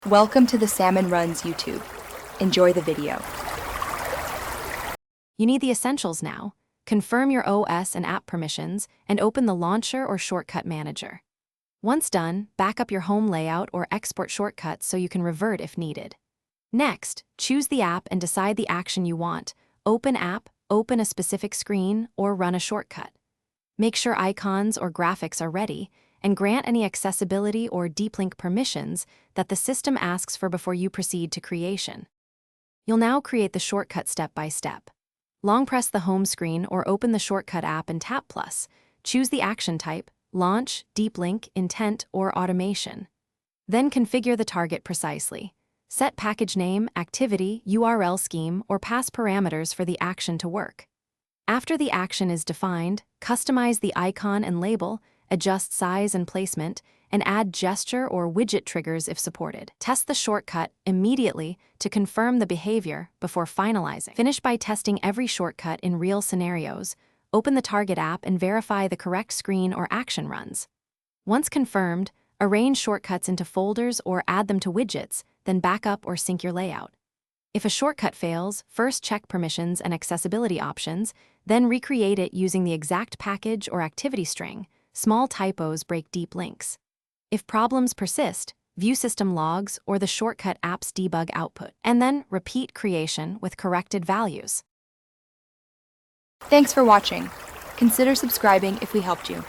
Welcome to the Salmon Runs YouTube. Enjoy the video. You need the essentials now. Confirm your OS and app permissions and open the Launcher or Shortcut Manager. Once done, back up your home layout or export shortcuts so you can revert if needed. Next, choose the app and decide the action you want. Open app, open a specific screen, or run a shortcut. Make sure icons or graphics are ready, and grant any accessibility or deep link permissions that the system asks for before you proceed to creation. You'll now create the shortcut step by step. Long press the home screen or open the shortcut app and tap plus. Choose the action type, launch, deep link, intent, or automation. Then configure the target precisely. Set package name, activity, URL scheme, or pass parameters for the action to work. After the action is defined, customize the icon and label, adjust size and placement, and add gesture or widget triggers if supported. Test the shortcut immediately to confirm the behavior before finalizing. Finish by testing every shortcut in real scenarios. Open the target app and verify the correct screen or action runs. Once confirmed, arrange shortcuts into folders or add them to widgets, then back up or sync your layout. If a shortcut fails, first check permissions and accessibility options, then recreate it using the exact package or activity string. Small typos break deep links. If problems persist, view system logs or the shortcut app's debug output, and then repeat creation with corrected values. Thanks for watching. Consider subscribing if we helped you.